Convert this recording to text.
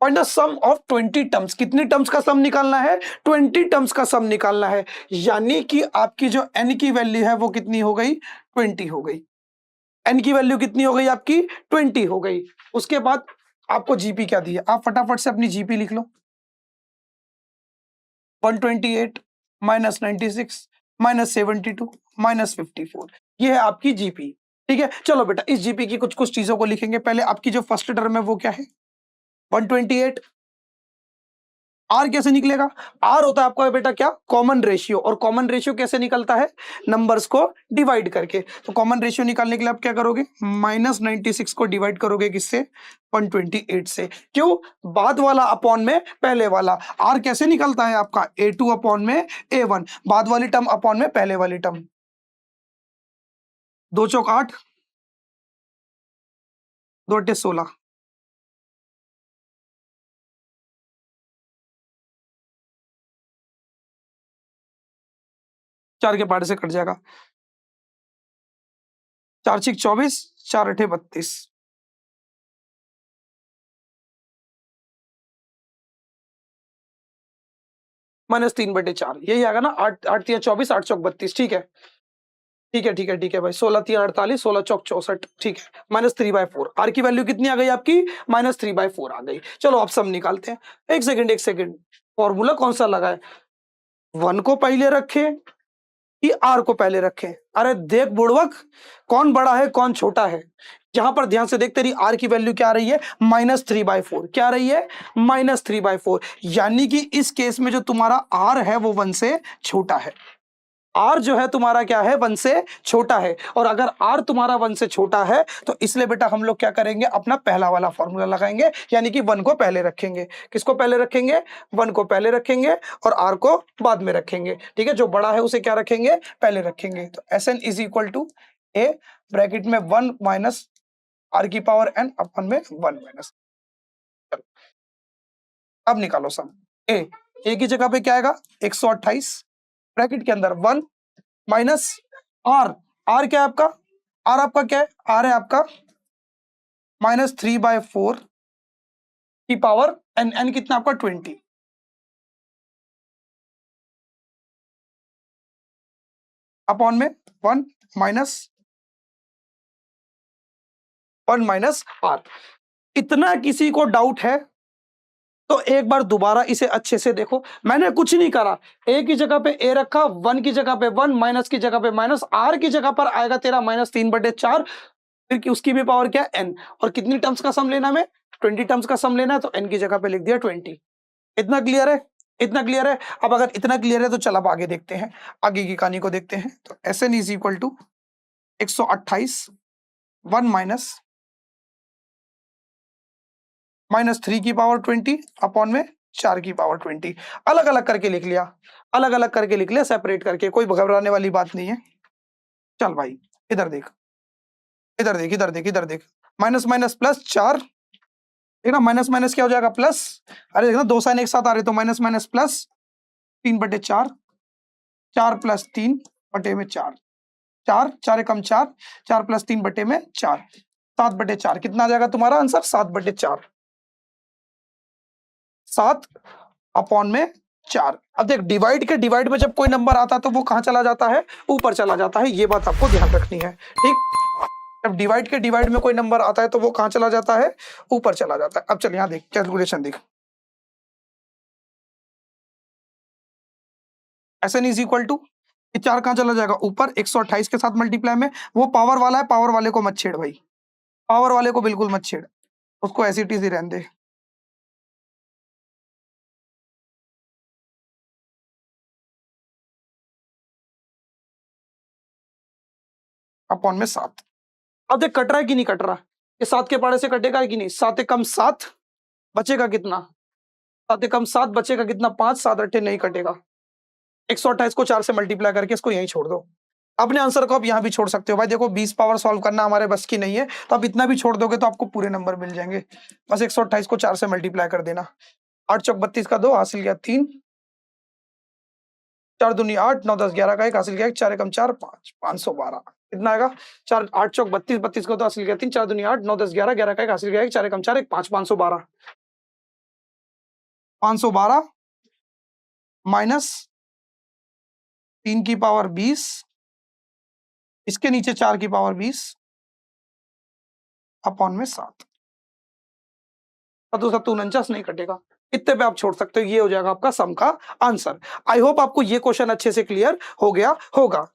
Find the sum of 20 terms. कितनी terms का sum निकालना है? 20 टर्म्स का सम निकालना है। यानी कि आपकी जो n की वैल्यू है वो कितनी हो गई? 20 हो गई। n की वैल्यू कितनी हो गई आपकी? 20 हो गई। उसके बाद आपको जीपी क्या दी है? आप फटाफट से अपनी जीपी लिख लो। 128 माइनस 96 माइनस 72 माइनस 54, ये है आपकी जीपी। ठीक है, चलो बेटा इस जीपी की कुछ कुछ चीजों को लिखेंगे। पहले आपकी जो फर्स्ट टर्म है वो क्या है? 128। आर कैसे निकलेगा? आर होता है आपका बेटा क्या? Common ratio. और कॉमन रेशियो कैसे निकलता है? नंबर्स को डिवाइड करके। तो कॉमन रेशियो निकालने के लिए आप क्या करोगे? माइनस 96 को डिवाइड करोगे किससे? 128 से। क्यों? बाद वाला अपॉन में पहले वाला। आर कैसे निकलता है आपका? A2 अपॉन में A1, बाद वाली टर्म अपॉन में पहले वाली टर्म। 2 चौक 8, 2 अट्ठे 16, 4 के पार्ट से कट जाएगा। 4 छिक 24, 4 अट्ठे 32, -3/4, यही आएगा ना। 8 8 तिया 24, 8 चौक 32। ठीक है, ठीक है, ठीक है, ठीक है भाई। 16 तिया 48, 16 चौक 64। ठीक है, -3/4। आर की वैल्यू कितनी आ गई आपकी? -3/4 आ गई। चलो आप सब निकालते हैं। एक सेकंड, एक सेकंड, फॉर्मूला कौन सा लगा है? 1 को पहले रखे कि आर को पहले रखें? अरे देख बुड़वक, कौन बड़ा है कौन छोटा है? यहां पर ध्यान से देख, तेरी आर की वैल्यू क्या आ रही है? -3/4। क्या आ रही है? -3/4। यानी कि इस केस में जो तुम्हारा आर है वो 1 से छोटा है। आर जो है तुम्हारा क्या है? 1 से छोटा है। और अगर आर तुम्हारा 1 से छोटा है तो इसलिए बेटा हम लोग क्या करेंगे? अपना पहला वाला फॉर्मूला लगाएंगे, यानी कि 1 को पहले रखेंगे। किसको पहले रखेंगे? 1 को पहले रखेंगे और आर को बाद में रखेंगे। ठीक है, जो बड़ा है उसे क्या रखेंगे? पहले रखेंगे। तो Sn is equal to a bracket में 1 माइनस आर की पावर n अपन में 1 माइनस। अब निकालो सम। ए की जगह पे क्या आएगा? 128 ब्रैकेट के अंदर 1 माइनस आर। आर क्या है आपका? आर आपका क्या है? आर है आपका -3/4 की पावर n। n कितना आपका? 20 अपॉन में 1 माइनस 1 माइनस आर। इतना किसी को डाउट है तो एक बार दोबारा इसे अच्छे से देखो। मैंने कुछ नहीं करा, ए की जगह पे ए रखा, 1 की जगह पे 1, माइनस की जगह पे माइनस, आर की जगह पर आएगा तेरा -3/4। फिर की उसकी भी पावर क्या? n। और कितनी टर्म्स का सम लेना? में 20 टर्म्स का सम लेना है, तो n की जगह पे लिख दिया 20। इतना क्लियर है? इतना क्लियर है? अब अगर इतना क्लियर है तो चल अब आगे देखते हैं, आगे की कहानी को देखते हैं। तो Sn इज इक्वल टू 128 1 -3 की पावर 20 अपॉन में 4 की पावर 20। अलग अलग करके लिख लिया, अलग अलग करके लिख लिया, सेपरेट करके, कोई घबराने वाली बात नहीं है। चल भाई इधर देख, इधर देख, इधर देख, इधर देख। माइनस माइनस प्लस 4, ठीक ना? माइनस माइनस क्या हो जाएगा? प्लस। अरे देखना दो साइन एक साथ आ रहे, तो माइनस माइनस प्लस 3/4, 4 प्लस 3/4, 4 4 एकम 4, 4 प्लस 3/4, 7/4। कितना आ जाएगा तुम्हारा आंसर? 7/4, 7 अपॉन में 4। अब देख डिवाइड के डिवाइड में जब कोई नंबर आता है तो वो कहां चला जाता है? ऊपर चला जाता है। ये बात आपको ध्यान रखनी है, ठीक? जब डिवाइड के डिवाइड में कोई नंबर आता है तो वो कहां चला जाता है? ऊपर चला जाता है। अब चल यहां देख, कैलकुलेशन देख। Sn इज इक्वल टू, ये 4 कहां चला जाएगा? ऊपर। 128 के साथ मल्टीप्लाई में, वो पावर वाला है, पावर वाले को मत छेड़ भाई, पावर वाले को बिल्कुल मत छेड़, उसको ऐसी टीज ही रहने दे। अपॉन में 7। अब देख कट रहा है कि नहीं कट रहा? ये 7 के पाड़े से कटेगा कि नहीं? 7 एकम 7 बचेगा कितना? 7 एकम 7 बचेगा कितना? 5, 7 अट्ठे नहीं कटेगा। 128 को 4 से मल्टीप्लाई करके इसको यहीं छोड़ दो। अपने आंसर को आप यहां भी छोड़ सकते हो भाई। देखो 20 पावर सॉल्व करना हमारे बस की नहीं है, तो आप इतना भी छोड़ दोगे तो आपको पूरे नंबर मिल जाएंगे। बस 128 को 4 से मल्टीप्लाई कर देना। 8 चौक 32 का 2 हासिल गया 3, 4 दूनी 8, 9 10 11 का 1 हासिल गया 1, 4 एकम 4 5, 512। कितना आएगा? 4 8 चौक 32, 32 का 2 हासिल गया 3, 4 दूनी 8, 9 10 11 11 का 1 हासिल गया 1, 4 एकम 4 1 5, 512। 512 माइनस 3 की पावर 20, इसके नीचे 4 की पावर 20 अपॉन में 7। तो 49 नहीं कटेगा, इतने पे आप छोड़ सकते हो। ये हो जाएगा आपका सम का आंसर। आई होप आपको ये क्वेश्चन अच्छे से क्लियर हो गया होगा।